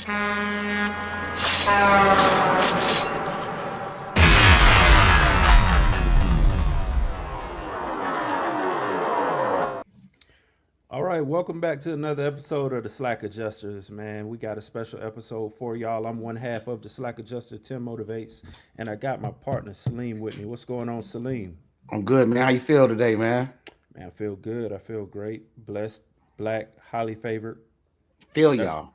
All right, welcome back to another episode of the Slack Adjusters, man. We got a special episode for y'all. I'm one half of the Slack Adjuster, Tim Motivates, and I got my partner Salim with me. What's going on, Salim? I'm good, man. How you feel today, man? Man, I feel good. I feel great. Blessed, black, highly favored. Feel That's y'all.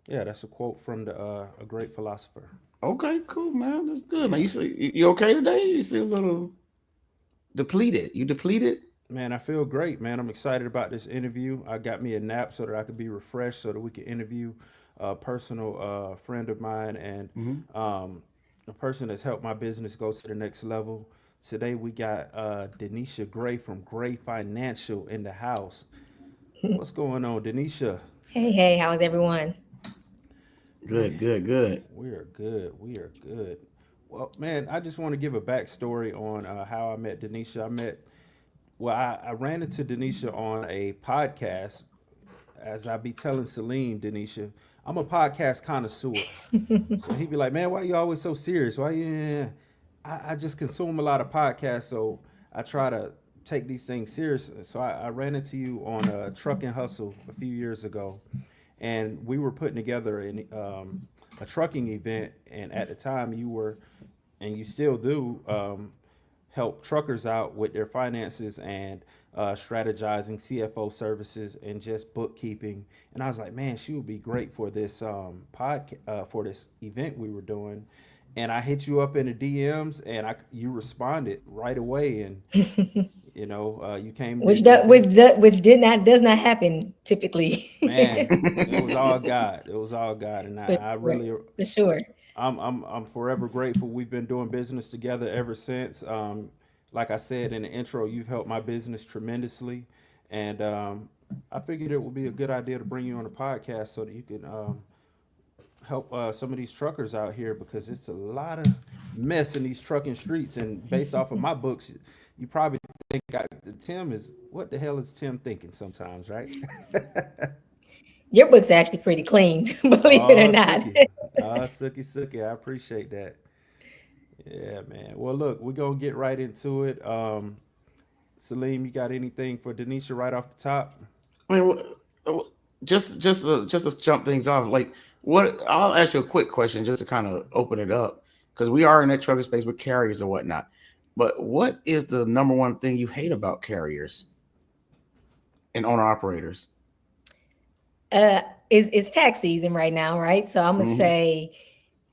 that's a quote from the a great philosopher. Okay, cool, man. That's good, man. You okay today? You see a little depleted. You depleted? Man, I feel great, man. I'm excited about this interview. I got me a nap so that I could be refreshed, so that we can interview a personal friend of mine and Mm-hmm. a person that's helped my business go to the next level. Today we got DeNisha Gray from Gray Financial in the house. What's going on, DeNisha? Hey, hey, how's everyone? Good, good, good. We are good. We are good. Well, man, I just want to give a backstory on how I met DeNisha. I ran into DeNisha on a podcast. As I be telling Celine, DeNisha, I'm a podcast connoisseur. So he'd be like, "Man, why you always so serious? Why you?" Yeah. I just consume a lot of podcasts, so I try to take these things serious. So I ran into you on a truck and hustle a few years ago, and we were putting together a trucking event. And at the time, you were, and you still do, help truckers out with their finances and strategizing CFO services and just bookkeeping. And I was like, man, she would be great for this podcast for this event we were doing. And I hit you up in the DMs, and you responded right away, and you came to which the do, event. which do, which did not does not happen typically. Man, it was all God. It was all God, and For I sure, really, for sure. I'm forever grateful. We've been doing business together ever since. Like I said in the intro, you've helped my business tremendously, and I figured it would be a good idea to bring you on the podcast so that you can help some of these truckers out here, because it's a lot of mess in these trucking streets. And based off of my books, you probably think Tim is, what the hell is Tim thinking sometimes, right? Your book's actually pretty clean, believe it or Oh, not. Sookie. Sookie, Sookie. I appreciate that. Yeah, man. Well, look, we're going to get right into it. Salim, you got anything for DeNisha right off the top? I mean, just to jump things off, like what? I'll ask you a quick question just to kind of open it up because we are in that trucker space with carriers and whatnot. But what is the number one thing you hate about carriers and owner operators? uh it's tax season right now, right? So I'm gonna Mm-hmm. say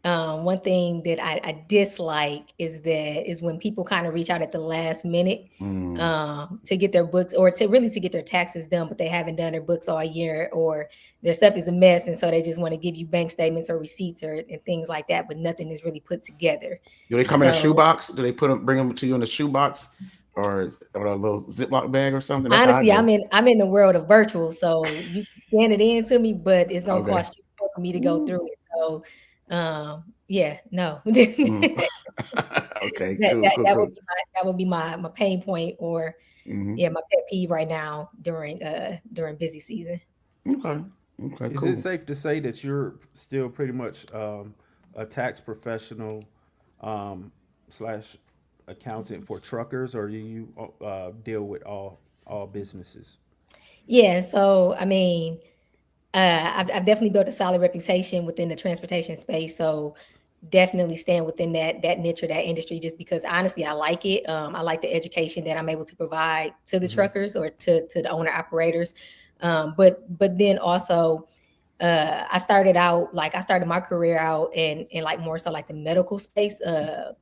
one thing that I dislike is when people kind of reach out at the last minute Mm. to get their books or to get their taxes done, but they haven't done their books all year, or their stuff is a mess, and so they just want to give you bank statements or receipts or and things like that, but nothing is really put together. Do they come in a So shoebox? Do they bring them to you in a shoebox or a little Ziploc bag or something? That's how I honestly, do. I'm in the world of virtual, so you can scan it in to me, but it's gonna Okay. cost you more for me to go Woo. through it. So yeah, no. Mm. Okay. Cool. Cool. That Cool. would be my pain point, or Hmm. yeah, my pet peeve right now during busy season. Okay. Okay. Is it Cool. safe to say that you're still pretty much a tax professional slash accountant for truckers, or do you deal with all businesses? Yeah, so I mean, I've definitely built a solid reputation within the transportation space. So definitely stand within that niche or that industry, just because honestly I like it. I like the education that I'm able to provide to the Hmm. truckers or to the owner operators. But then also I started my career out in like more so like the medical space. The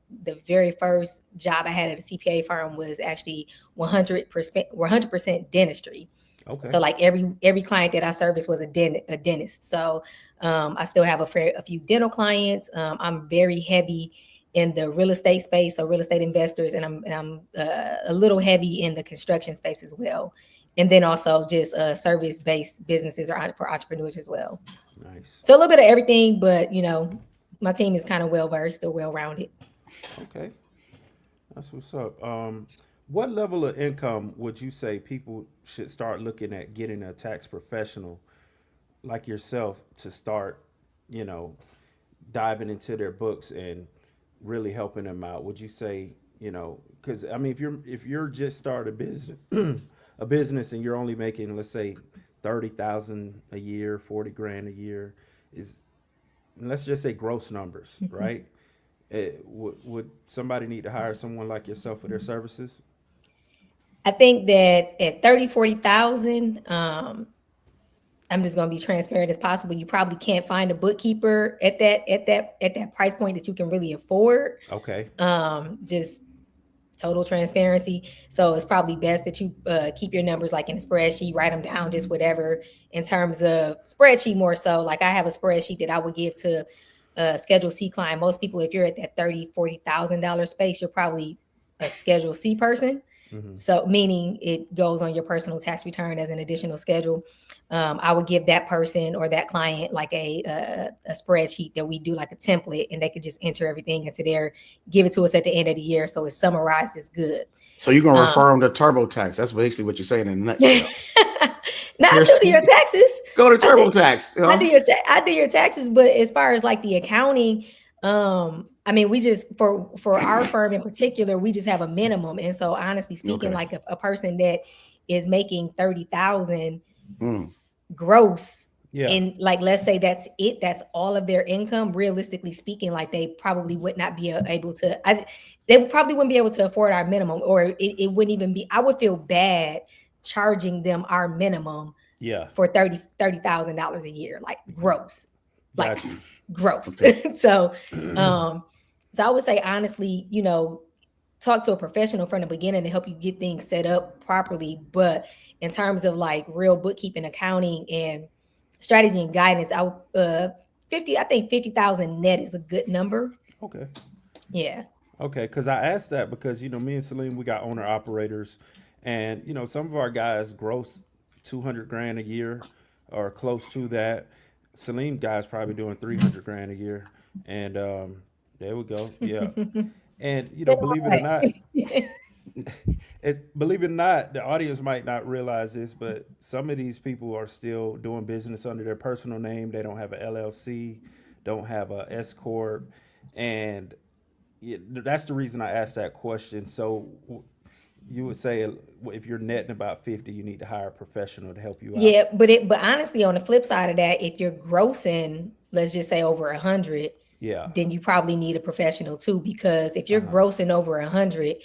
very first job I had at a CPA firm was actually 100% dentistry. Okay. So like every client that I service was a dentist. So I still have a few dental clients. I'm very heavy in the real estate space, so real estate investors, and I'm a little heavy in the construction space as well. And then also just service based businesses or for entrepreneurs as well. Nice. So a little bit of everything, but my team is kind of well versed or well rounded. Okay. That's what's up. What level of income would you say people should start looking at getting a tax professional like yourself to start you know, diving into their books and really helping them out? Would you say, because I mean, if you're just starting a business, a business, and you're only making, let's say, 30,000 a year, 40 grand a year, is, let's just say, gross numbers, right? Would somebody need to hire someone like yourself for their services? I think that at 30, 40,000, I'm just going to be transparent as possible. You probably can't find a bookkeeper at that price point that you can really afford. Okay. Just total transparency. So it's probably best that you keep your numbers like in a spreadsheet, write them down, just whatever in terms of spreadsheet more so. Like I have a spreadsheet that I would give to a Schedule C client. Most people, if you're at that $30,000-$40,000 space, you're probably a Schedule C person. Mm-hmm. So meaning it goes on your personal tax return as an additional schedule. I would give that person or that client like a spreadsheet that we do like a template, and they could just enter everything into there, give it to us at the end of the year. So it's summarized, it's good. So you're going to refer them to TurboTax. That's basically what you're saying in a nutshell. Now I still do your taxes. Go to TurboTax. I do your taxes, but as far as like the accounting, I mean, we just for our firm in particular, we just have a minimum. And so honestly speaking, like a person that is making 30,000 gross, and like, let's say that's all of their income, realistically speaking, like they probably would not be able to, they probably wouldn't be able to afford our minimum, or it wouldn't even be, I would feel bad charging them our minimum for $30,000 a year, like gross, like gross. So I would say, honestly, talk to a professional from the beginning to help you get things set up properly. But in terms of like real bookkeeping, accounting, and strategy and guidance, I think 50,000 net is a good number. Okay. Yeah. Okay, because I asked that because me and Celine, we got owner operators, and some of our guys gross 200 grand a year or close to that. Celine guys probably doing 300 grand a year, and there we go. Yeah. And believe it or not, believe it or not, the audience might not realize this, but some of these people are still doing business under their personal name. They don't have a LLC, don't have a S corp, and that's the reason I asked that question. So you would say if you're netting about 50, you need to hire a professional to help you out. Yeah, but honestly, on the flip side of that, if you're grossing, let's just say over 100. Yeah. Then you probably need a professional too, because if you're grossing over 100,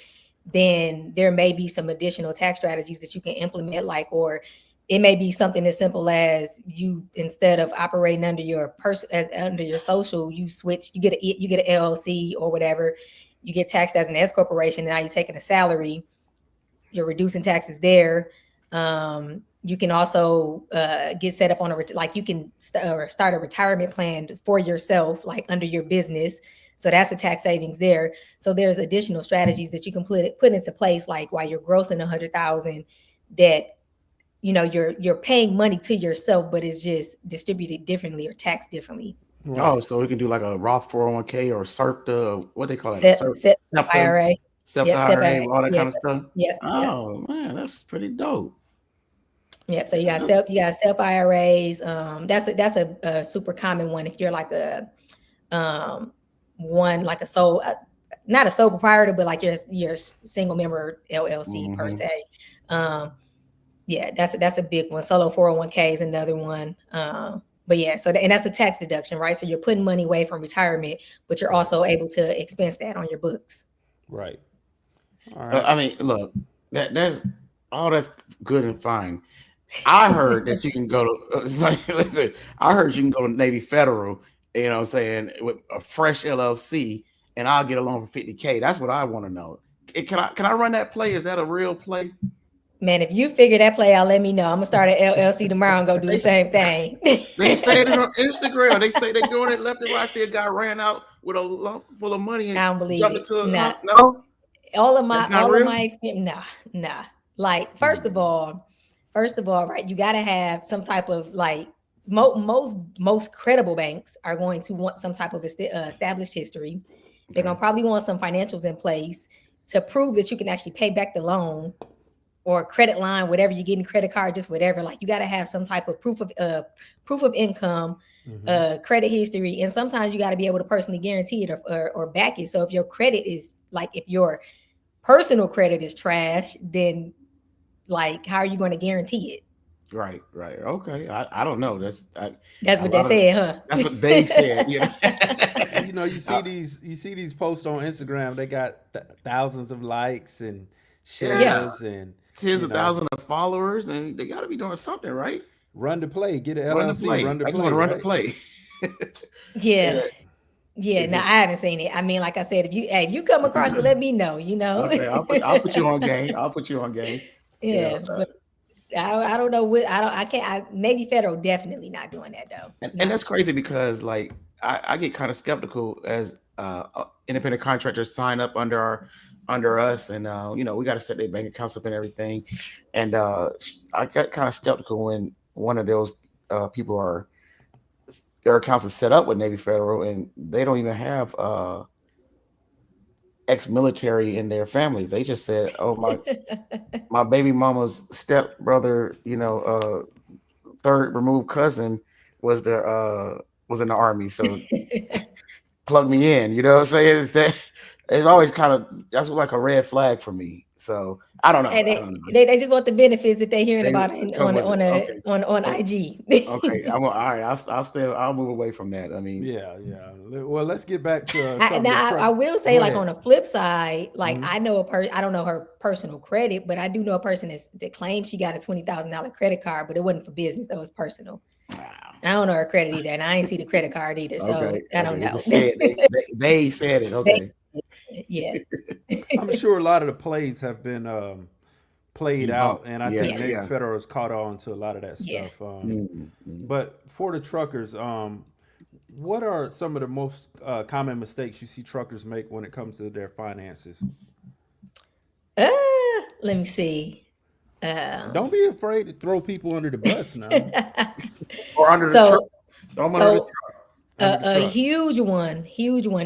then there may be some additional tax strategies that you can implement, or it may be something as simple as you, instead of operating under your under your social, you get an LLC or whatever, you get taxed as an S corporation, and now you're taking a salary, you're reducing taxes there. You can also get set up on you can start a retirement plan for yourself, like under your business. So that's a tax savings there. So there's additional strategies that you can put into place, like while you're grossing 100,000, that you're paying money to yourself, but it's just distributed differently or taxed differently. Right. Oh, so we can do like a Roth 401k or SERPTA, what they call it, SEP IRA, IRA, all that kind of stuff. Yeah. Oh man, that's pretty dope. Yeah, so you got SEP IRAs. That's a super common one if you're like a not a sole proprietor, but like your single member LLC per se. Yeah, that's a big one. Solo 401k is another one. But yeah, and that's a tax deduction, right? So you're putting money away from retirement, but you're also able to expense that on your books. Right. All right. I mean, look, that's good and fine. I heard that you can go to listen. I heard you can go to Navy Federal, saying, with a fresh LLC, and I'll get a loan for $50K. That's what I want to know. Can I run that play? Is that a real play? Man, if you figure that play out, let me know. I'm gonna start an LLC tomorrow and go do the same thing. They say it on Instagram. They say they're doing it left and right. I see a guy ran out with a lump full of money and I don't believe it. No. All of my experience, nah. Like, first of all, right, you got to have some type of most credible banks are going to want some type of established history. They're going to probably want some financials in place to prove that you can actually pay back the loan, or credit line, whatever you're getting, credit card, just whatever. Like you got to have some type of proof of income, credit history, and sometimes you got to be able to personally guarantee it or back it. So if your credit is like, if your personal credit is trash, then like how are you going to guarantee it? Right. Okay. I don't know. That's what they said, huh? That's what they said. You know, you see these posts on Instagram. They got thousands of likes and shares and tens of thousands of followers, and they got to be doing something, right? Run to play, get an LLC. Run to I play. just want to run to play. Yeah. No, I haven't seen it. I mean, like I said, if you come across it, let me know. You know. Okay, I'll put you on game. I'll put you on game. Yeah, but I don't know what I can't. Navy Federal definitely not doing that though. And that's crazy because like I get kind of skeptical as independent contractors sign up under us, and you know, we got to set their bank accounts up and everything. And I got kind of skeptical when one of those people their accounts are set up with Navy Federal and they don't even have ex-military in their families. They just said, "Oh, my baby mama's stepbrother, you know, third removed cousin was in the Army, so plug me in." You know what I'm saying? It's always kind of, that's like a red flag for me. So I don't know. And they just want the benefits that they're hearing about on IG. Okay, all right. I'll move away from that. I mean, yeah. Well, let's get back to. I will say, like on the flip side, like I know I don't know her personal credit, but I do know a person that claims she got a $20,000 credit card, but it wasn't for business; that was personal. Wow. I don't know her credit either, and I ain't see the credit card either, so I don't know. They said it. Okay. Yeah. I'm sure a lot of the plays have been played out, and I think Navy Federal has caught on to a lot of that stuff. But for the truckers, what are some of the most common mistakes you see truckers make when it comes to their finances? Let me see. Don't be afraid to throw people under the bus now. Or under the truck. Under the truck. A huge one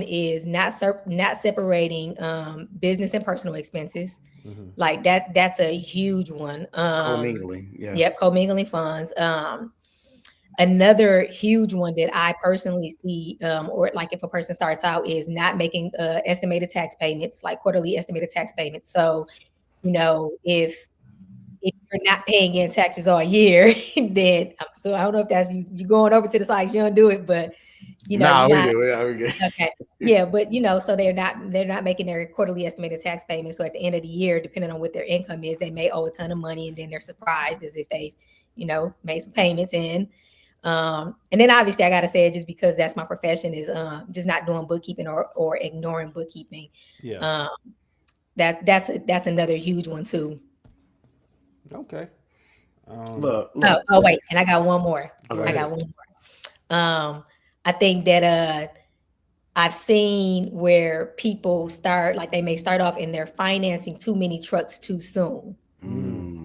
is not separating business and personal expenses. Like that's a huge one. Commingling. Yeah. Yep, commingling funds. Another huge one that I personally see, or like if a person starts out, is not making estimated tax payments, like quarterly estimated tax payments. So, you know, if you're not paying in taxes all year, then so I don't know if that's you going over to the sites, you don't do it, but you know, we do. Yeah, we do. Okay. Yeah, but you know, so they're not making their quarterly estimated tax payments. So at the end of the year, depending on what their income is, they may owe a ton of money, and then they're surprised as if they, you know, made some payments in. And then obviously I gotta say it just because that's my profession is just not doing bookkeeping or ignoring bookkeeping. Yeah. That's another huge one too. Okay. Look. Oh wait, and I got one more. Okay. I got one more. I think that I've seen where people they may start off and they're financing too many trucks too soon.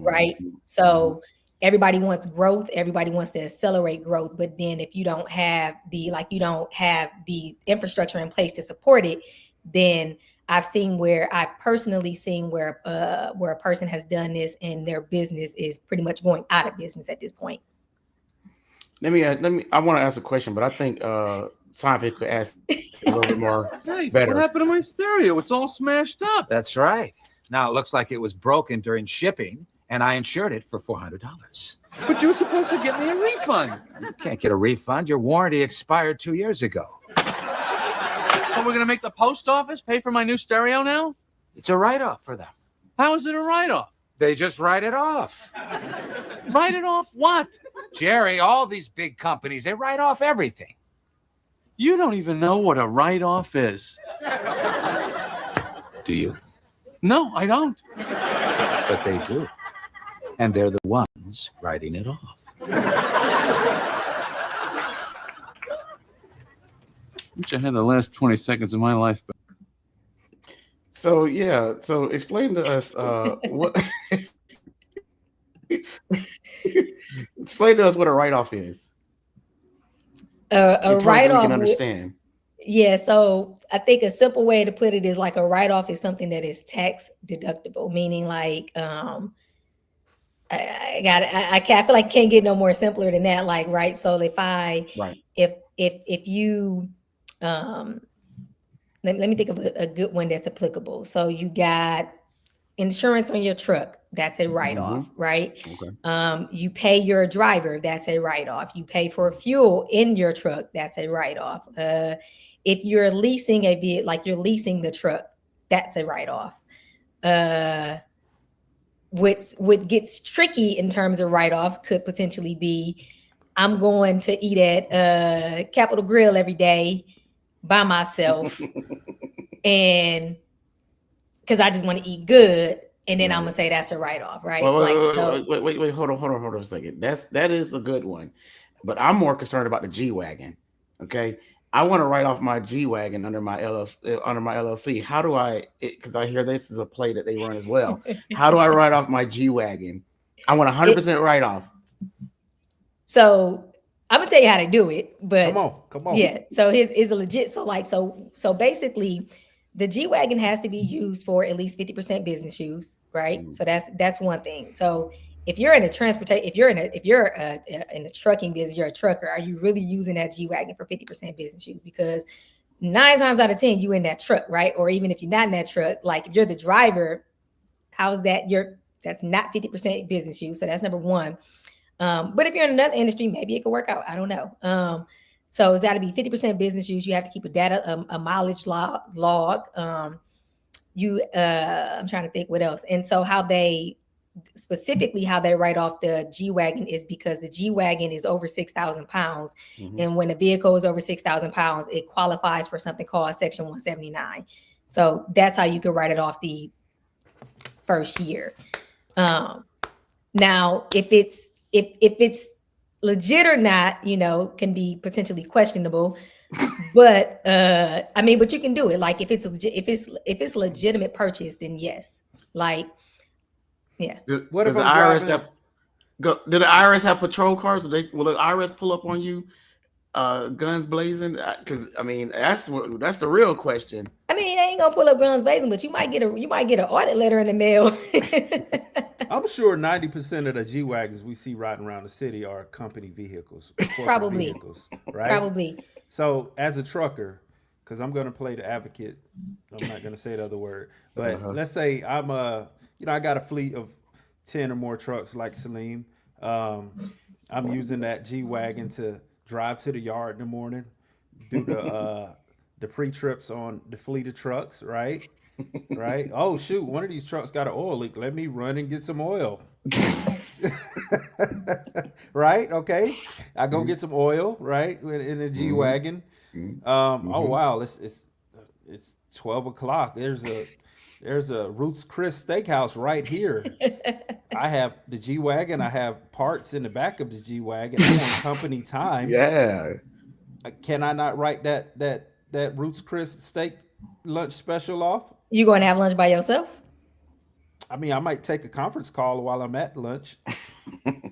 Right? So everybody wants growth, everybody wants to accelerate growth, but then if you don't have the infrastructure in place to support it, then I've personally seen where a person has done this and their business is pretty much going out of business at this point. I want to ask a question, but I think Seinfeld could ask a little bit more better. What happened to my stereo? It's all smashed up. That's right. Now it looks like it was broken during shipping, and I insured it for $400. But you were supposed to get me a refund. You can't get a refund. Your warranty expired 2 years ago. So we're going to make the post office pay for my new stereo now? It's a write-off for them. How is it a write-off? They just write it off. Write it off what? Jerry, all these big companies, they write off everything. You don't even know what a write-off is. Do you? No, I don't. But they do. And they're the ones writing it off. Wish I had the last 20 seconds of my life back. So explain to us what. Explain to us what a write-off is. A write-off, we can understand. Yeah, so I think a simple way to put it is like a write-off is something that is tax deductible, meaning like I feel like I can't get no more simpler than that. Like, right. So if you, let me think of a good one that's applicable. So you got insurance on your truck. That's a write-off, right? Okay. You pay your driver. That's a write-off. You pay for fuel in your truck. That's a write-off. If you're leasing a vehicle, like you're leasing the truck, that's a write-off. What gets tricky in terms of write-off could potentially be, I'm going to eat at Capitol Grill every day by myself, and because I just want to eat good, and then I'm gonna say that's a write-off, right? Wait, hold on a second. That is a good one, but I'm more concerned about the G-Wagon. Okay, I want to write off my G-Wagon under my LLC. How do I? Because I hear this is a play that they run as well. How do I write off my G-Wagon? I want 100% write-off. So I'm gonna tell you how to do it, but come on. Yeah. So his is a legit. So basically, the G-Wagon has to be used for at least 50% business use, right? So that's one thing. So if you're in a transportation, if you're in a trucking business, you're a trucker, are you really using that G-Wagon for 50% business use? Because 9 times out of 10, you in that truck, right? Or even if you're not in that truck, like if you're the driver, how's that? That's not 50% business use. So that's number one. But if you're in another industry, maybe it could work out. I don't know. So it's got to be 50% business use. You have to keep a mileage log. I'm trying to think what else. And so how they write off the G-Wagon is because the G-Wagon is over 6,000 pounds. And when a vehicle is over 6,000 pounds, it qualifies for something called Section 179. So that's how you can write it off the first year. Now, if it's legit or not, can be potentially questionable, but but you can do it. Like if it's legitimate purchase, then yes. Like, yeah. What if the I'm IRS did the IRS have patrol cars? Will the IRS pull up on you, guns blazing? Because that's the real question. They ain't gonna pull up guns blazing, but you might get an audit letter in the mail. I'm sure 90% of the G-Wagons we see riding around the city are company vehicles. Probably. Vehicles, right? Probably. So as a trucker, because I'm going to play the advocate, I'm not going to say the other word, but let's say I'm I got a fleet of 10 or more trucks like Salim. I'm using that G-Wagon to drive to the yard in the morning, do the pre-trips on the fleet of trucks, right? Right. Oh shoot! One of these trucks got an oil leak. Let me run and get some oil. Right. Okay. I go get some oil. Right. In a G-Wagon. Oh wow! It's 12 o'clock. There's a Ruth's Chris Steakhouse right here. I have the G-Wagon. I have parts in the back of the G-Wagon. I'm on company time. Yeah. Can I not write that Ruth's Chris steak lunch special off? You going to have lunch by yourself? I might take a conference call while I'm at lunch.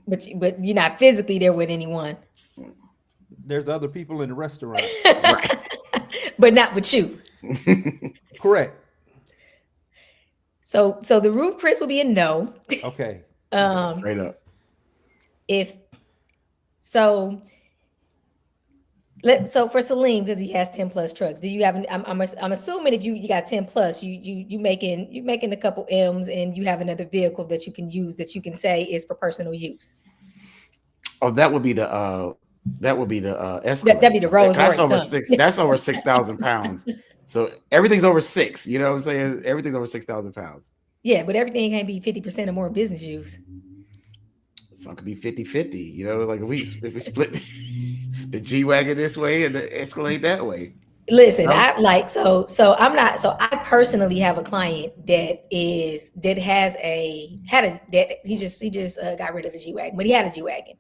But you're not physically there with anyone. There's other people in the restaurant. Right. But not with you. Correct. So the Ruth Chris will be a no. Okay. Straight up. So for Salim, because he has 10 plus trucks, do you have? I'm assuming if you got 10 plus, you making a couple M's and you have another vehicle that you can use that you can say is for personal use. Oh, that would be the Escalade. That'd be the Rolls That's Royce. over 6. That's over 6,000 pounds. So everything's over 6. You know what I'm saying? Everything's over 6,000 pounds. Yeah, but everything can't be 50% or more business use. Some could be 50-50. Like if we split the G-Wagon this way and the Escalade that way. Listen, I personally have a client that he just got rid of the G-Wagon, but he had a G-Wagon,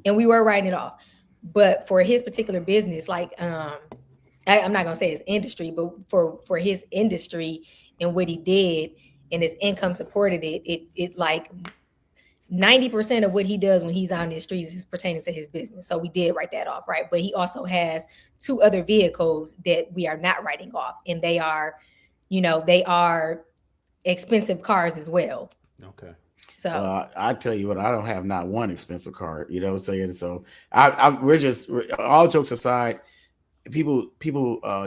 and we were writing it off. But for his particular business, like I'm not gonna say his industry, but for his industry and what he did and his income supported it like 90% of what he does when he's out in the streets is pertaining to his business. So we did write that off, right? But he also has 2 other vehicles that we are not writing off, and they are expensive cars as well. Okay. So Well, I tell you what, I don't have not one expensive card. You know what I'm saying? So all jokes aside, people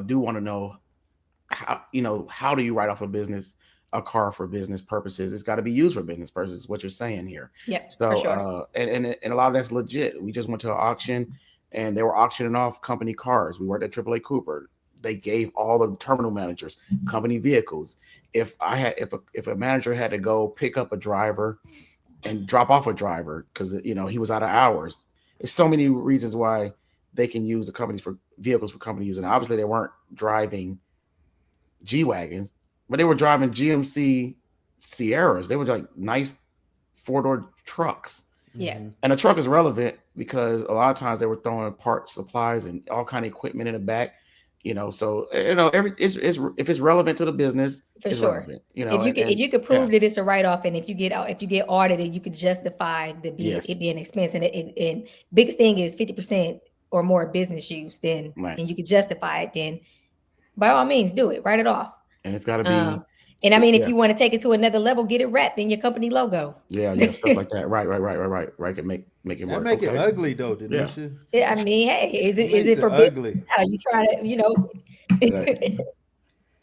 do want to know how do you write off a car for business purposes? It's got to be used for business purposes. What you're saying here. yep, for So sure. and a lot of that's legit. We just went to an auction and they were auctioning off company cars. We worked at AAA Cooper. They gave all the terminal managers company vehicles. If a manager had to go pick up a driver and drop off a driver because he was out of hours, there's so many reasons why they can use the companies for vehicles for company use. And obviously they weren't driving G wagons, but they were driving GMC Sierras. They were like nice 4-door trucks. Yeah. Mm-hmm. And a truck is relevant because a lot of times they were throwing parts, supplies, and all kind of equipment in the back. So if it's relevant to the business, For it's sure. relevant. If you could prove that it's a write off, and if you get audited, you could justify it being an expense. And biggest thing is 50% or more business use. Then Right. and you could justify it. Then by all means, do it. Write it off. And it's got to be. And I mean, if you want to take it to another level, get it wrapped in your company logo. Yeah, stuff like that. Right. Can make it work. Make it ugly though, DeNisha. Yeah. I mean, hey, is it for ugly? Are you trying to, Right.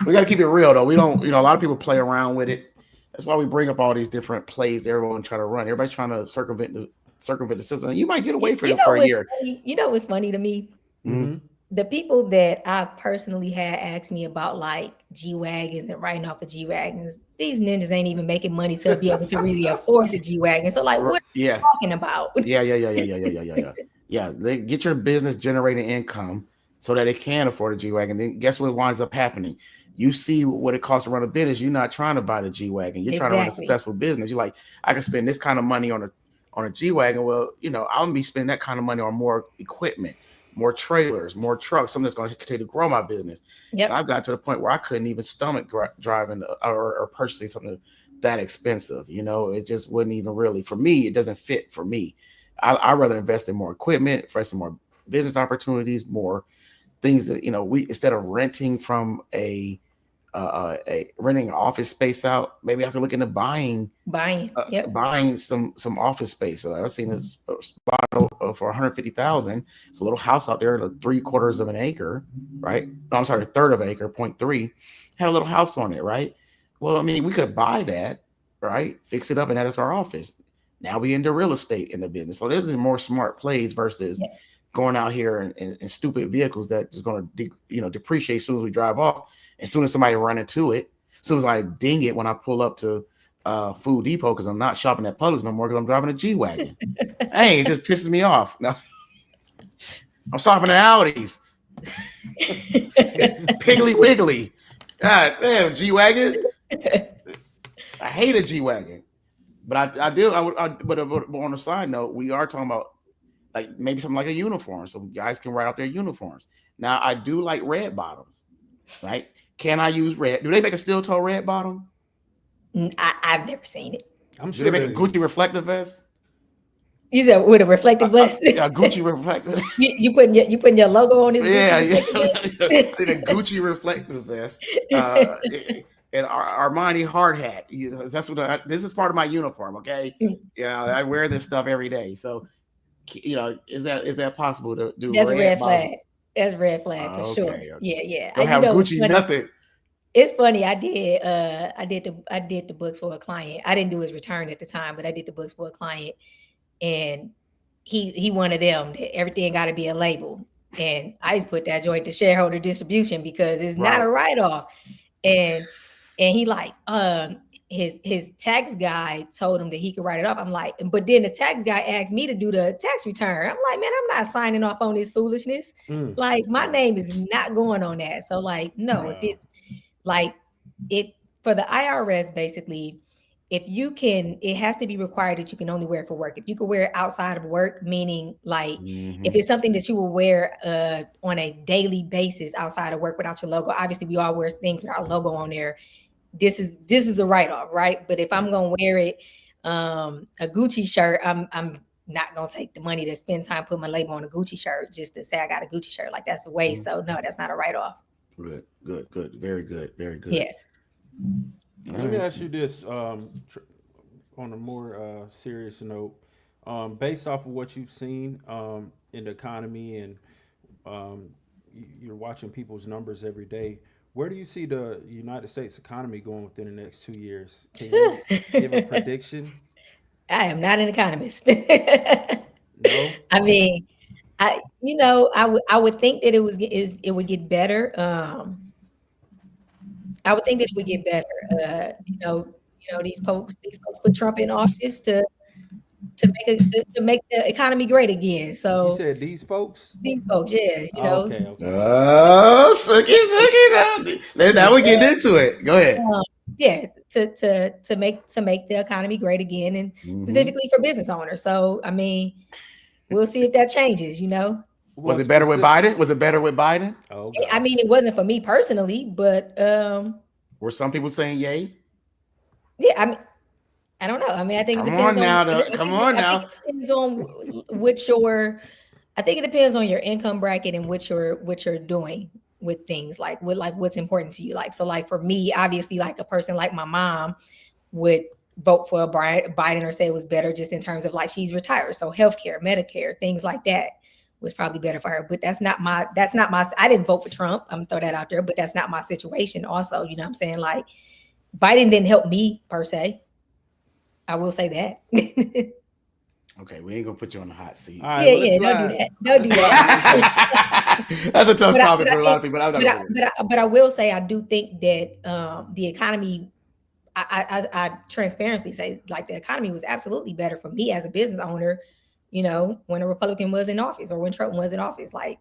We got to keep it real though. We don't, a lot of people play around with it. That's why we bring up all these different plays that everyone try to run. Everybody's trying to circumvent the system. You might get away from it for a year. What's funny to me? Mm-hmm. The people that I personally had asked me about like G-Wagons and writing off of G-Wagons, these ninjas ain't even making money to be able to really afford the G-Wagon. So like, what are you talking about? Yeah. They get your business generating income so that it can afford a G-Wagon. Then guess what winds up happening? You see what it costs to run a business. You're not trying to buy the G-Wagon. You're trying to run a successful business. You're like, I can spend this kind of money on a G-Wagon. Well, I'm gonna be spending that kind of money on more equipment, more trailers, more trucks, something that's going to continue to grow my business. Yep. And I've got to the point where I couldn't even stomach driving or purchasing something that expensive. It just wouldn't even really, for me, it doesn't fit for me. I'd rather invest in more equipment, invest in more business opportunities, more things that, we, instead of renting from renting an office space out, maybe I could look into buying some office space. I've seen a spot for $150,000. It's a little house out there, 3/4 of an acre, right? No, I'm sorry, 1/3 of an acre, 0.3, had a little house on it, right? Well, I mean, we could buy that, right? Fix it up, and that is our office. Now we into real estate in the business. So this is more smart plays versus going out here in stupid vehicles that is going to depreciate as soon as we drive off. As soon as somebody run into it, as soon as I ding it when I pull up to Food Depot, because I'm not shopping at Publix no more because I'm driving a G-Wagon. Hey, it just pisses me off. No, I'm shopping at Audi's. Piggly Wiggly. God damn, G-Wagon. I hate a G-Wagon. But but on a side note, we are talking about like maybe something like a uniform, so guys can write out their uniforms. Now, I do like red bottoms, right? Can I use red? Do they make a steel toe red bottom? I've never seen it. I'm sure do they make a Gucci reflective vest. You said with a reflective vest? Yeah, Gucci reflective. you putting your logo on this? Yeah. The Gucci reflective vest. And Armani hard hat. That's what this is part of my uniform. Okay, I wear this stuff every day. So, is that possible to do? That's red flag. That's red flag for sure. Okay. Yeah. Don't have Gucci nothing. It's funny. I did the books for a client. I didn't do his return at the time, but I did the books for a client, and he one of them. Everything got to be a label, and I just put that joint to shareholder distribution because it's not a write off, and he like his tax guy told him that he could write it off. I'm like, but then the tax guy asked me to do the tax return. I'm like, man, I'm not signing off on this foolishness. Like my name is not going on that. So like, no, if it's like for the IRS, basically, if you can, it has to be required that you can only wear it for work. If you can wear it outside of work, meaning like if it's something that you will wear on a daily basis outside of work without your logo, obviously we all wear things with our logo on there. This is a write-off, right? But if I'm gonna wear it, a Gucci shirt, I'm not gonna take the money to spend time putting my label on a Gucci shirt just to say I got a Gucci shirt. Like that's a waste. So no, that's not a write-off. Good, very good. Yeah. Let me ask you this: on a more serious note, based off of what you've seen in the economy and you're watching people's numbers every day, where do you see the United States economy going within the next 2 years? Can you give a prediction? I am not an economist. No. I mean, I would think that it would get better. I would think that it would get better. These folks put Trump in office to make the economy great again. You So said these folks? these folks, yeah, Okay, okay. Sucky. Now we get into it. Go ahead. yeah, to make the economy great again, and specifically for business owners. So I mean, we'll see if that changes. Was it better with Biden? Was it better with Biden? Oh, I mean, it wasn't for me personally, but Were some people saying yay? yeah, I mean, I don't know. I mean, I think it depends on depends on which your. I think it depends on your income bracket and what you're doing with things like what's important to you. Like, so like for me, obviously, like a person like my mom would vote for Biden or say it was better just in terms of like she's retired. So healthcare, Medicare, things like that was probably better for her. But that's not my, I didn't vote for Trump. I'm gonna throw that out there, but that's not my situation also. You know what I'm saying? Like Biden didn't help me per se. I will say that. Okay, we ain't gonna put you on the hot seat. All right, Don't do that. Don't do that. That's a tough topic for a lot of people. But I will say I do think that the economy, I transparently say like the economy was absolutely better for me as a business owner, when a Republican was in office or when Trump was in office, like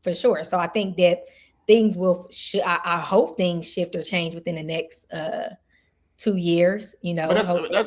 for sure. So I think that things will, I hope things shift or change within the next 2 years, But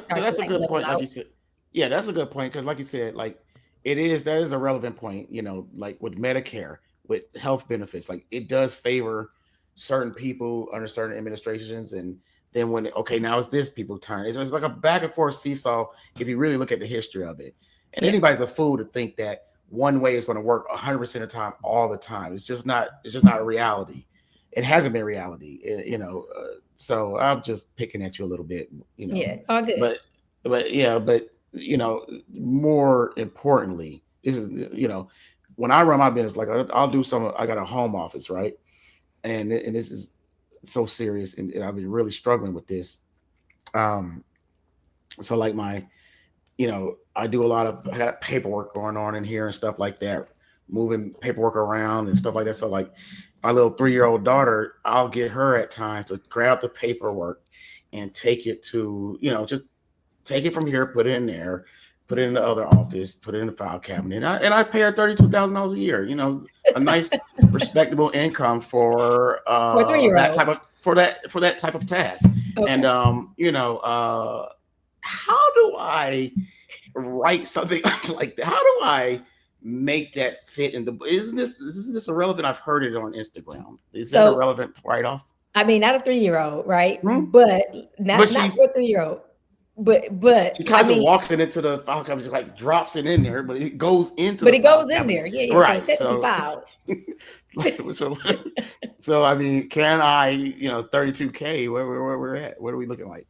that's a good point, like you said. Yeah, that's a good point because, like you said, like that is a relevant point. Like with Medicare, with health benefits, like it does favor certain people under certain administrations, and then now it's this people's turn. It's just like a back and forth seesaw if you really look at the history of it. And anybody's a fool to think that one way is going to work 100% of the time, all the time. It's just not a reality. It hasn't been reality, So I'm just picking at you a little bit, Yeah, all good. But more importantly, this is when I run my business, like I'll do I got a home office, right? And this is so serious, and I've been really struggling with this. So like I do I got paperwork going on in here and stuff like that, moving paperwork around and stuff like that. So like my little 3-year-old daughter, I'll get her at times to grab the paperwork and take it to, just take it from here, put it in there, put it in the other office, put it in the file cabinet. And I pay her $32,000 a year, a nice respectable income for that type of task. Okay. And how do I write something like that? How do I make that fit in isn't this irrelevant? I've heard it on Instagram. Is that a relevant write-off? I mean, not a 3-year-old, right? Mm-hmm. But not for a 3-year-old. But she kind of walks it into the file cabinet, just like drops it in there, but it goes into. But it goes in there, yeah. Right. So it's filed. So I mean, can I, 32K? Where we're at? What are we looking like?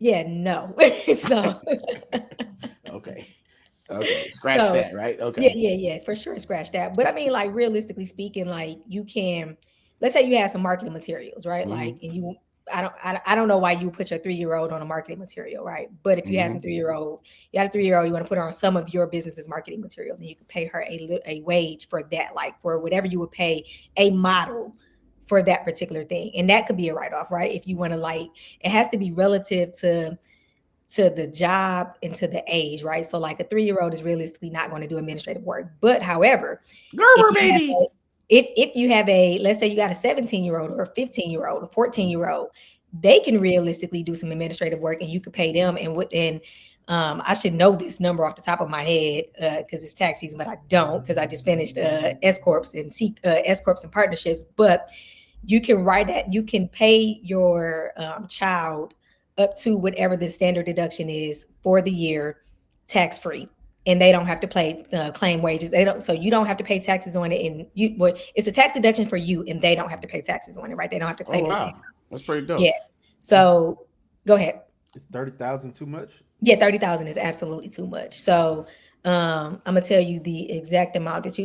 Yeah, no, it's not. Okay, scratch that, right? Okay. Yeah, for sure, scratch that. But I mean, like realistically speaking, like you can, let's say you have some marketing materials, right? Mm-hmm. Like, and I don't know why you put your 3-year-old on a marketing material, right? But if you have some 3-year-old, you got a 3-year-old, you want to put her on some of your business's marketing material, then you can pay her a wage for that, like for whatever you would pay a model for that particular thing. And that could be a write-off, right? If you want to, like, it has to be relative to the job and to the age, right? So like a 3-year-old is realistically not going to do administrative work. But however, if you have let's say you got a 17-year-old or a 15-year-old, a 14-year-old, they can realistically do some administrative work and you could pay them. And I should know this number off the top of my head because it's tax season, but I don't because I just finished S Corps and partnerships. But you can write that, you can pay your child up to whatever the standard deduction is for the year, tax free. And they don't have to claim wages. So you don't have to pay taxes on it. And it's a tax deduction for you, and they don't have to pay taxes on it, right? They don't have to claim. Oh, wow. That's pretty dope. Yeah. So go ahead. Is 30,000 too much? Yeah, 30,000 is absolutely too much. So I'm gonna tell you the exact amount that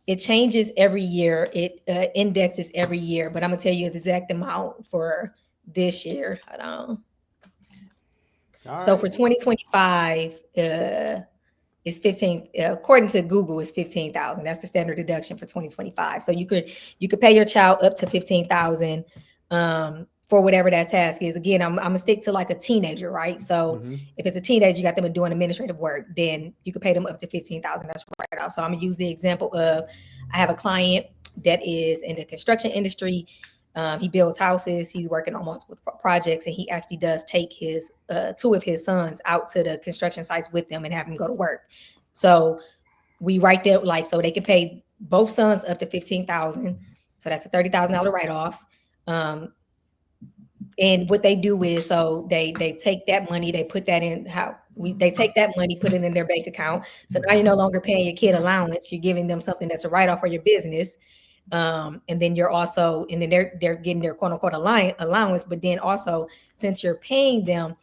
it changes every year. It indexes every year, but I'm gonna tell you the exact amount for this year. Hold on. All So right. for 2025, it's 15. According to Google, it's 15,000. That's the standard deduction for 2025. So you could pay your child up to 15,000 for whatever that task is. Again, I'm gonna stick to like a teenager, right? So if it's a teenager, you got them doing administrative work, then you could pay them up to 15,000. That's right off. So I'm gonna use the example of I have a client that is in the construction industry. He builds houses. He's working on multiple projects, and he actually does take his 2 of his sons out to the construction sites with them and have them go to work. So we write there like so they can pay both sons up to 15,000. So that's a $30,000 write-off. And what they do is so they take that money, they put that in they take that money, put it in their bank account. So now you're no longer paying your kid allowance. You're giving them something that's a write-off for your business. And then you're also, and then they're getting their quote unquote allowance, but then also since you're paying them,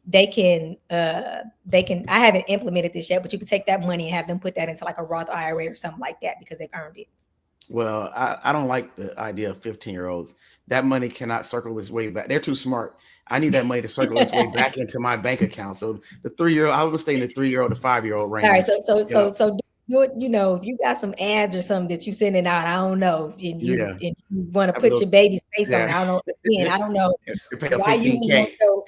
they can, I haven't implemented this yet, but you can take that money and have them put that into like a Roth IRA or something like that because they've earned it. Well, I don't like the idea of 15-year-olds. That money cannot circle its way back. They're too smart. I need that money to circle its way back into my bank account. So the 3-year-old, I would stay in the 3-year-old to 5-year-old range. All right, so do it, if you got some ads or something that you sending out, I don't know, and you want to put your baby's face on it. I don't know. Again, I don't know why you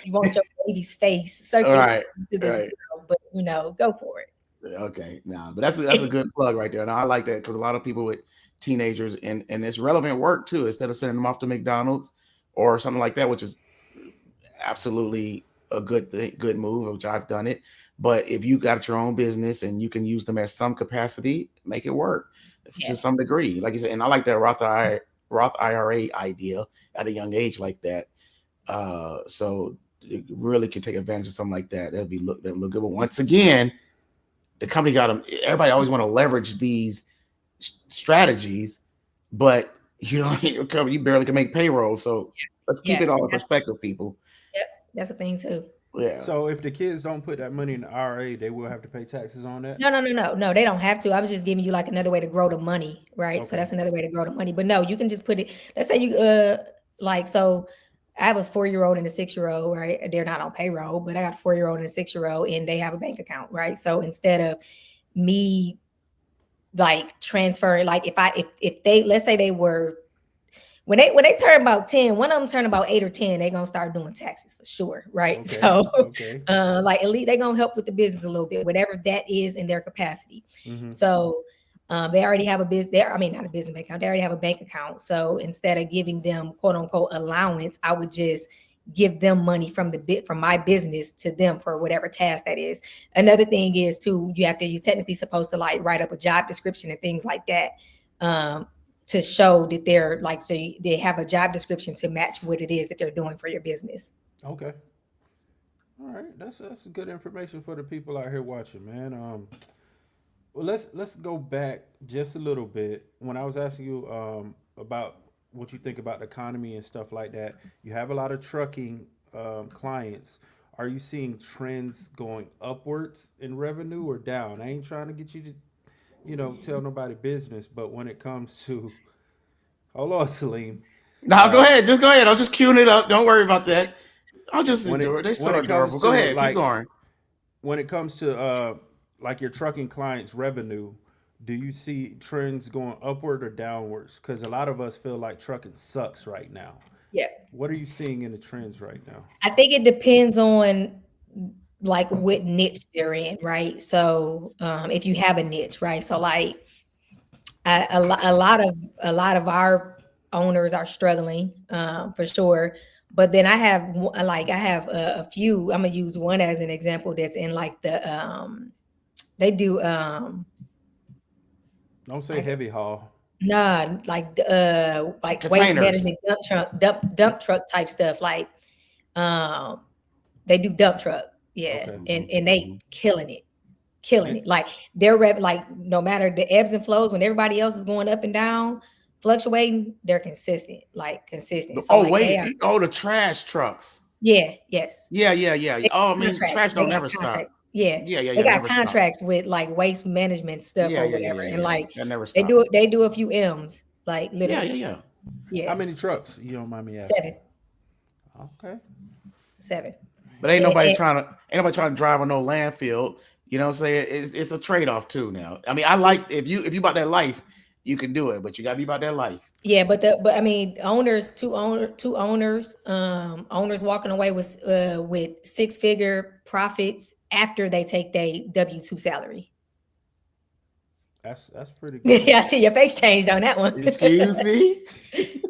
want your baby's face circulating to this world, but go for it. Okay, but that's a good plug right there. And I like that because a lot of people with teenagers and it's relevant work too, instead of sending them off to McDonald's or something like that, which is absolutely a good thing, good move, which I've done it. But if you got your own business and you can use them at some capacity, make it work to some degree, like you said. And I like that Roth IRA idea at a young age like that. So it really can take advantage of something like that. That'll look good. But once again, the company got them. Everybody always want to leverage these strategies, but you barely can make payroll. So let's keep it all in perspective, people. Yep, that's a thing too. Yeah. So if the kids don't put that money in the IRA, they will have to pay taxes on that? No, they don't have to. I was just giving you like another way to grow the money, right? Okay. So that's another way to grow the money. But no, you can just put it, let's say you so I have a 4-year-old and a 6-year-old, right? They're not on payroll, but I got a 4-year-old and a 6-year-old and they have a bank account, right? So instead of me like transferring, like if they, let's say they were, when they turn about 10, one of them turn about 8 or 10, they're gonna start doing taxes for sure, right? Okay. So like at least they're gonna help with the business a little bit, whatever that is in their capacity. So they already have a business there. I mean, not a business bank account, they already have a bank account. So instead of giving them quote unquote allowance, I would just give them money from my business to them for whatever task that is. Another thing is too, you're technically supposed to like write up a job description and things like that. To show that they're like, so they have a job description to match what it is that they're doing for your business. Okay. All right. That's good information for the people out here watching, man. Well, let's go back just a little bit. When I was asking you about what you think about the economy and stuff like that, you have a lot of trucking clients. Are you seeing trends going upwards in revenue or down? I ain't trying to get you to tell nobody business, but when it comes to, hold on, Salim. No, go ahead. Just go ahead. I'll just queuing it up. Don't worry about that. I'll just endure it. They're so adorable. Go ahead. Keep going. When it comes to like your trucking clients' revenue, do you see trends going upward or downwards? Because a lot of us feel like trucking sucks right now. Yeah. What are you seeing in the trends right now? I think it depends on like what niche they're in, right? So if you have a niche, right? So like a lot of our owners are struggling for sure. But then I have a few. I'm gonna use one as an example that's in like the they do don't say heavy haul. Nah, like waste management, dump truck type stuff. Like they do dump truck. Yeah. Okay. And they killing it. Like their like no matter the ebbs and flows, when everybody else is going up and down, fluctuating, they're consistent. So the trash trucks. Yes. Yeah. They Oh, I got mean, contracts. trash They don't got never stop. contracts. Yeah. Yeah. They got Never stop. contracts with like waste management stuff or whatever. And like That never they stops. do a few M's, like literally. Yeah. Yeah. How many trucks? You don't mind me asking? 7. Okay. 7. But ain't And- nobody and- trying to drive on no landfill. You know what I'm saying? It's a trade-off too now. I mean, I like if you about that life, you can do it, but you gotta be about that life. Yeah, but I mean, two owners walking away with 6-figure profits after they take their W-2 salary. That's pretty good. Yeah, I see your face changed on that one. Excuse me.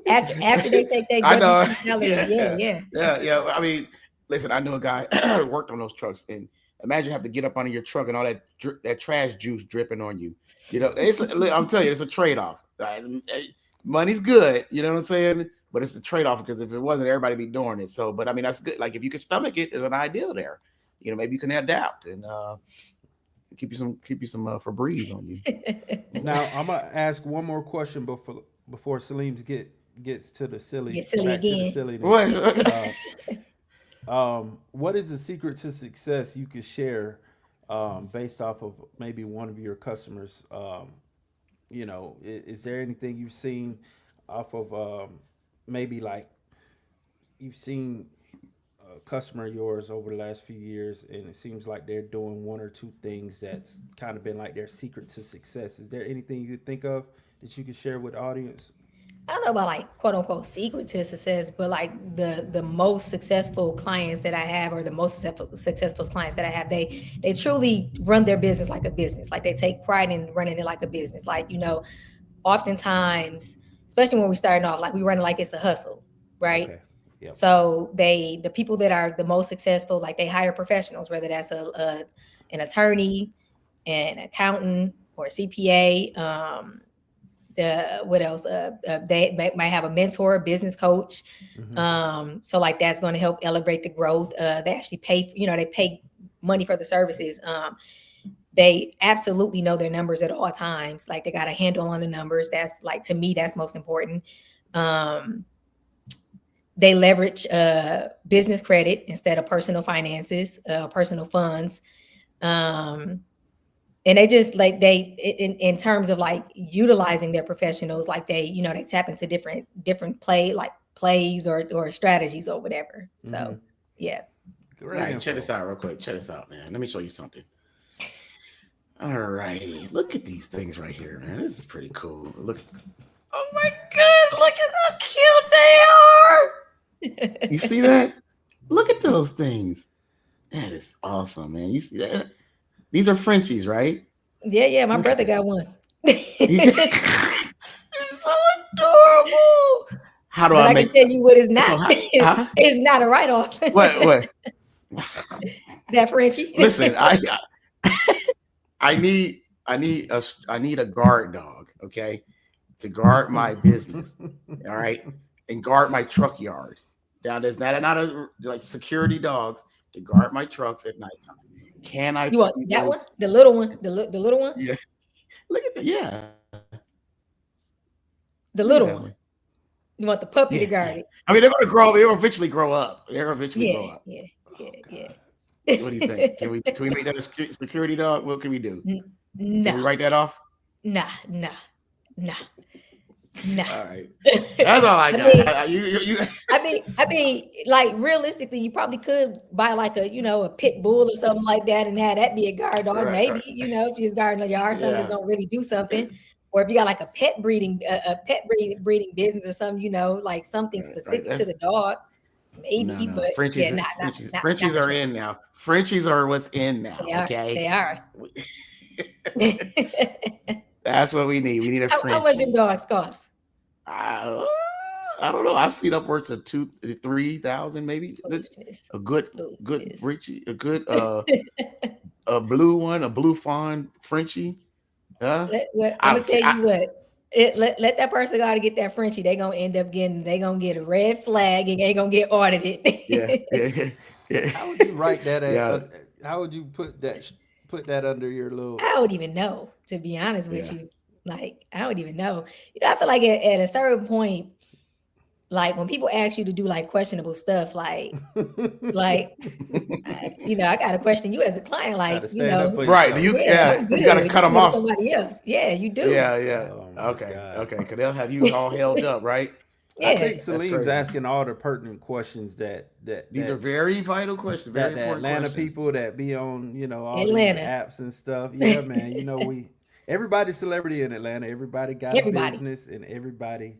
after they take their I know. W-2 salary, Yeah. I mean, listen, I knew a guy who worked on those trucks, and imagine having to get up under your truck and all that trash juice dripping on you. You know, I'm telling you, it's a trade-off. Money's good, you know what I'm saying? But it's a trade-off because if it wasn't, everybody be doing it. So, but I mean, that's good. Like if you can stomach it, there's an ideal there. You know, maybe you can adapt and keep you some Febreze on you. Now I'm gonna ask one more question before Salim gets to the silly. Get silly back to the again. silliness. What is the secret to success you could share based off of maybe one of your customers? You know, is there anything you've seen off of maybe like you've seen a customer of yours over the last few years and it seems like they're doing one or two things that's kind of been like their secret to success? Is there anything you could think of that you could share with the audience? I don't know about like quote unquote secret to success, but like the most successful clients that I have, or the most successful clients that I have, they truly run their business like a business. Like they take pride in running it like a business. Like, you know, oftentimes, especially when we're starting off, like we run it like it's a hustle, right? Okay. Yep. So the people that are the most successful, like they hire professionals, whether that's an attorney, an accountant, or a CPA. What else? They might have a mentor, a business coach. Mm-hmm. So like that's going to help elevate the growth. They actually pay, they pay money for the services. They absolutely know their numbers at all times. Like they got a handle on the numbers. That's like, to me, that's most important. They leverage business credit instead of personal finances, personal funds. And they just like in terms of like utilizing their professionals, like they tap into different plays or strategies or whatever. So Mm-hmm. yeah. Great. All right, check this out real quick. Check this out, man. Let me show you something. All right, look at these things right here, man. This is pretty cool. Look. Oh my God! Look at how cute they are. You see that? Look at those things. That is awesome, man. You see that? These are Frenchies, right? Yeah. My brother got one. It's so adorable. How do I can tell you what is not. So It's not a write-off. What? That Frenchie. Listen, I need a guard dog, okay, to guard my business, all right, and guard my truck yard. Now there's not a like security dogs to guard my trucks at nighttime. Can I? You want that one? The little one? The little one? Yeah. Look at that. Yeah. The little one. You want the puppy to guard it? I mean, they're gonna grow up. They're gonna eventually grow up. They're gonna eventually grow up. Yeah. What do you think? Can we make that a security dog? What can we do? No. Can we write that off? Nah. All right. That's all I got. I mean, like realistically, you probably could buy like a pit bull or something like that, and have that be a guard dog. Right, Maybe if you're guarding a yard, something that's gonna really do something. Or if you got like a pet breeding business or something, like something specific to the dog. Maybe, no. but Frenchies, Frenchies are in now. Frenchies are what's in now. They are. That's what we need. We need a Frenchie. How much do dogs cost? I don't know. I've seen upwards of 2,000-3,000, maybe. A good Frenchie, a good a blue one, a blue fawn Frenchie. I'm gonna tell you what. Let that person go out to get that Frenchie. They gonna get a red flag and they gonna get audited. Yeah. How would you write that? How would you put that under your little? I don't even know, to be honest with you. Like, I don't even know. I feel like at a certain point, like when people ask you to do like questionable stuff, like I got to question you as a client, like, Gotta stand up for Right? yourself. I'm good. You got to cut them go to off. somebody else. Yeah, you do. Yeah. Oh my Okay, God. because they'll have you all held up, right? Yeah. I think That's Salim's crazy. asking all the pertinent questions that These are very vital questions, very the important Atlanta questions. people that be on, all Atlanta. these apps and stuff. Yeah, man. Everybody's celebrity in Atlanta. Everybody got a Everybody. business, and everybody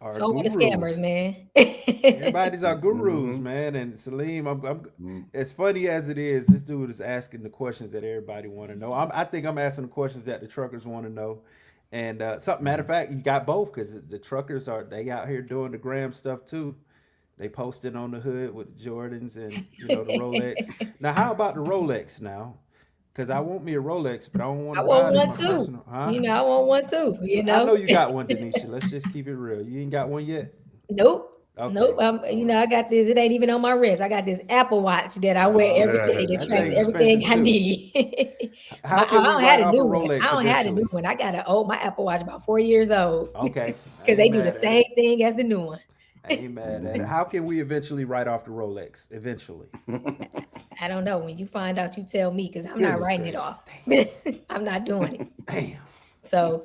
are Home of the scammers, gurus. man. Everybody's our gurus, Mhm. man. And Salim, I'm Mhm. as funny as it is, this dude is asking the questions that everybody want to know. I think I'm asking the questions that the truckers want to know. And matter of fact, you got both because the truckers they out here doing the gram stuff too. They posted on the hood with the Jordans and the Rolex. Now, how about the Rolex now? Because I want me a Rolex, but I don't want I to buy want it in one my too. personal. Huh? I want one too. I know you got one, DeNisha. Let's just keep it real. You ain't got one yet. Nope. Okay. Nope. I got this. It ain't even on my wrist. I got this Apple Watch that I wear every day. That That tracks thing's everything expensive, I too. need. How I can we don't write have a off a new one. Rolex I don't have a eventually? new one. I got my Apple Watch about 4 years old. Okay. Because they do the mad at same it. thing as the new one. I ain't mad at it. How can we eventually write off the Rolex? Eventually. I don't know. When you find out, you tell me because I'm not Goodness writing it gracious. off. I'm not doing it. Damn. So,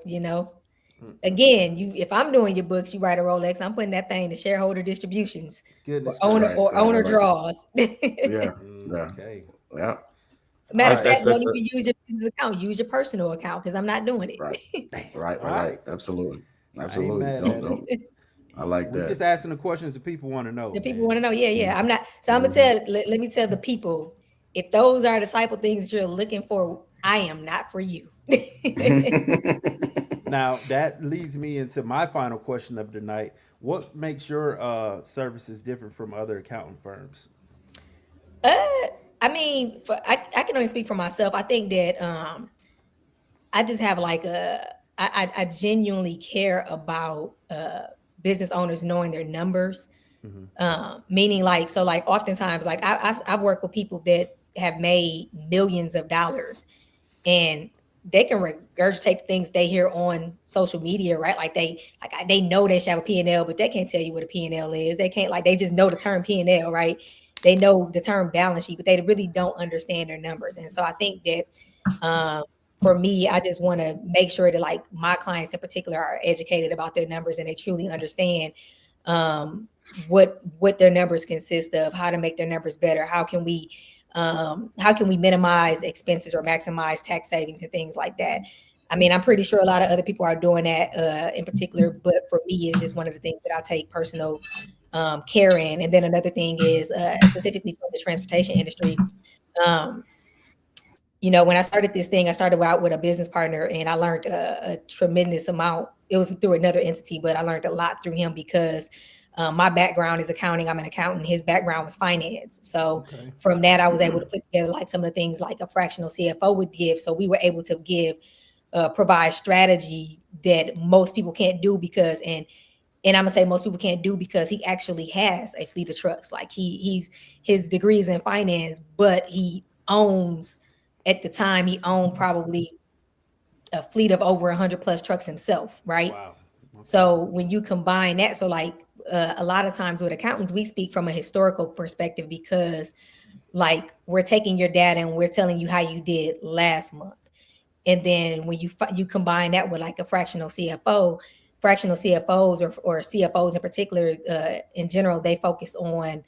again, if I'm doing your books, you write a Rolex, I'm putting that thing to shareholder distributions Goodness or owner gracious. owner draws. Yeah. Okay. Yeah. Matter of That's- fact, that's- don't even use your business account. Use your personal account because I'm not doing it. Right. Damn. Right. All right. Absolutely. mad at Don't. I like We're that. just asking the questions that people want to know. The people want to know. Yeah. I'm not. So I'm gonna tell. Let me tell the people. If those are the type of things you're looking for, I am not for you. Now that leads me into my final question of the night. What makes your services different from other accounting firms? I mean, I can only speak for myself. I think that I just have like I genuinely care about business owners knowing their numbers. Meaning like oftentimes like I've worked with people that have made millions of dollars and they can regurgitate things they hear on social media, right? Like they know they should have a P&L, but they can't tell you what a P&L is. They can't they just know the term P&L, right? They know the term balance sheet, but they really don't understand their numbers. And so I think that for me, I just want to make sure that like my clients in particular are educated about their numbers and they truly understand what their numbers consist of, how to make their numbers better, how can we minimize expenses or maximize tax savings and things like that. I mean, I'm pretty sure a lot of other people are doing that in particular, but for me, it's just one of the things that I take personal care in. And then another thing is specifically for the transportation industry. When I started this thing, I started out with a business partner and I learned a tremendous amount. It was through another entity, but I learned a lot through him because my background is accounting. I'm an accountant. His background was finance. So from that, I was able to put together like some of the things like a fractional CFO would give. So we were able to provide strategy that most people can't do because, and I'm gonna say most people can't do because he actually has a fleet of trucks. Like his degrees in finance, but he owns, at the time he owned probably a fleet of over 100 plus trucks himself. Right. Wow. Okay. So when you combine that, so like a lot of times with accountants, we speak from a historical perspective because like we're taking your data and we're telling you how you did last month. And then when you combine that with like a fractional CFOs or CFOs in particular, in general, they focus on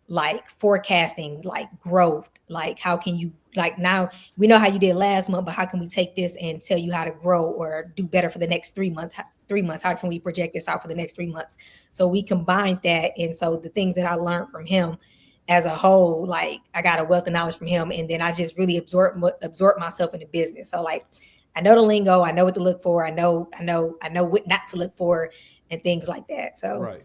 like forecasting, like growth, like how can you, like now we know how you did last month, but how can we take this and tell you how to grow or do better for the next 3 months? How can we project this out for the next 3 months? So we combined that. And so the things that I learned from him as a whole, like I got a wealth of knowledge from him. And then I just really absorb myself in the business. So like, I know the lingo, I know what to look for. I know what not to look for and things like that. So, right.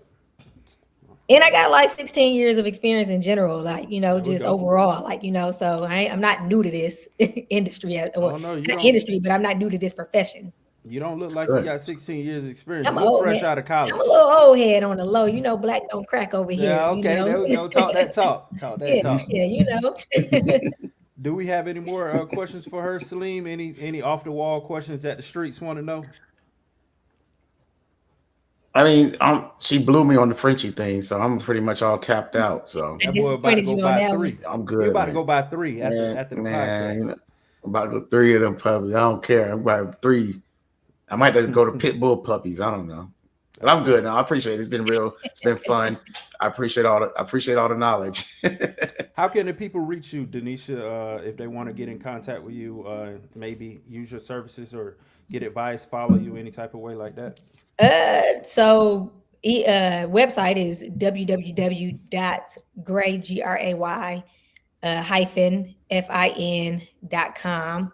And I got like 16 years of experience in general, like, just go. overall, like, so I'm not new to this industry or no, not industry, but I'm not new to this profession. You don't look like you got 16 years of experience. I'm You look old, fresh man. out of college. I'm a little old head on the low. Black don't crack over here. Yeah, okay, there we go. Talk that talk. Talk that talk. Yeah. Do we have any more questions for her, Salim? Any off the wall questions that the streets want to know? I mean, she blew me on the Frenchie thing, so I'm pretty much all tapped out. So I That boy about to disappointed go you on buy that 3. one. I'm You good, about to man. go buy 3 after the podcast. You know, I'm about to go 3 of them puppies. I don't care. I'm buying 3. I might have to go to pit bull puppies. I don't know, but I'm good now. I appreciate it. It's been real. It's been fun. I appreciate all the knowledge. How can the people reach you, DeNisha, if they want to get in contact with you, maybe use your services or get advice, follow you any type of way like that? So website is www.gray hyphen fin.com.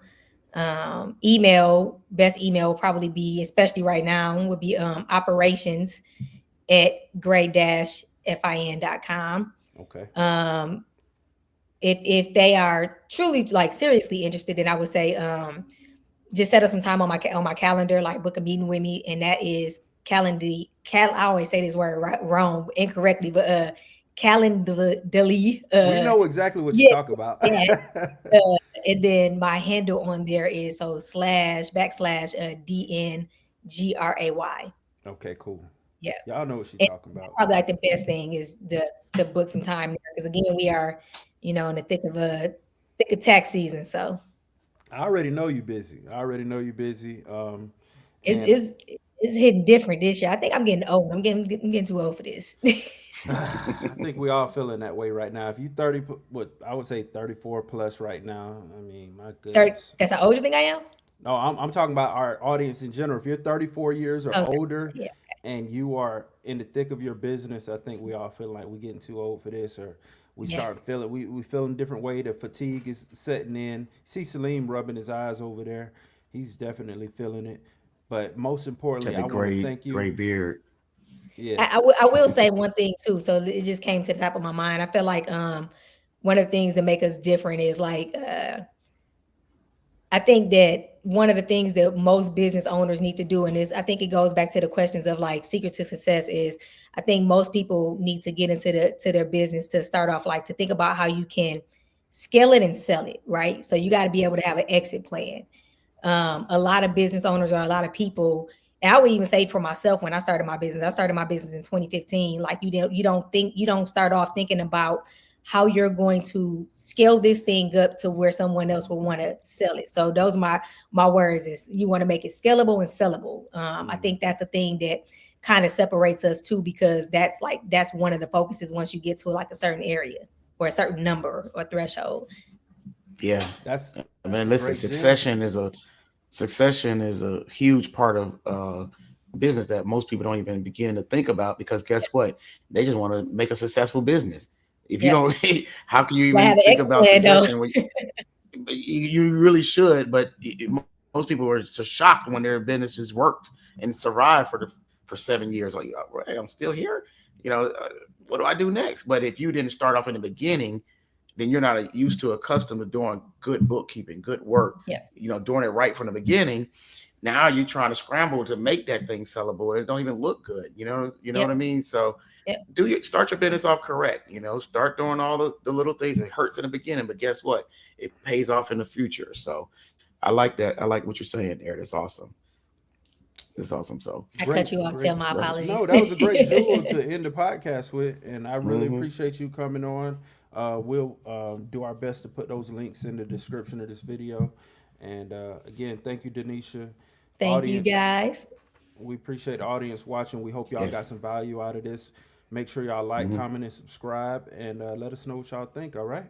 Best email will probably be, especially right now, would be operations@gray-fin.com. Okay. If they are truly like seriously interested, then I would say just set up some time on my calendar, like book a meeting with me, and that is Calendly. I always say this word wrong, incorrectly, but Calendly. We know exactly what yeah, you talk about. yeah. And then my handle on there is /dngray. Okay, cool. Yeah. Y'all know what she's And talking about. probably like the best thing is to book some time because again we are, in the thick of tax season, so I already know you busy. it's hitting different this year. I think I'm getting old. I'm getting too old for this. I think we all feeling that way right now. If you 30, what I would say 34 plus right now. I mean, my 30, goodness. that's how old you think I am? No, I'm talking about our audience in general. If you're 34 years or Okay. older Yeah. and you are in the thick of your business, I think we all feel like we're getting too old for this, or we start feeling we feeling a different way. The fatigue is setting in. See Salim rubbing his eyes over there. He's definitely feeling it. But most importantly, Got I the want to thank you. gray beard. Yes. I will say one thing too. So it just came to the top of my mind. I feel like one of the things that make us different is like I think that one of the things that most business owners need to do, and I think it goes back to the questions of like secret to success, is I think most people need to get into their business to start off like to think about how you can scale it and sell it, right? So you got to be able to have an exit plan. A lot of business owners or a lot of people, and I would even say for myself when I started my business in 2015. Like you don't start off thinking about how you're going to scale this thing up to where someone else will want to sell it. So those are my words is you want to make it scalable and sellable. I think that's a thing that kind of separates us too, because that's one of the focuses once you get to like a certain area or a certain number or threshold. Yeah, That's man. a Listen, great gem. succession is a huge part of business that most people don't even begin to think about, because guess what? They just want to make a successful business. If you don't, how can you even think about succession? You really should, but most people are so shocked when their businesses worked and survived for 7 years. Like, right, I'm still here. What do I do next? But if you didn't start off in the beginning, then you're not used to accustomed to doing good bookkeeping, good work. Doing it right from the beginning. Now you're trying to scramble to make that thing sellable, and it don't even look good. You know what I mean? So start your business off correct. Start doing all the little things that hurts in the beginning, but guess what? It pays off in the future. So I like that. I like what you're saying there. That's awesome. It's awesome. So I cut you off. Tell my apologies. No, that was a great jewel to end the podcast with, and I really appreciate you coming on. We'll do our best to put those links in the description of this video. And again, thank you, DeNisha. Thank you, guys. We appreciate the audience watching. We hope y'all got some value out of this. Make sure y'all like, comment, and subscribe, and let us know what y'all think. All right.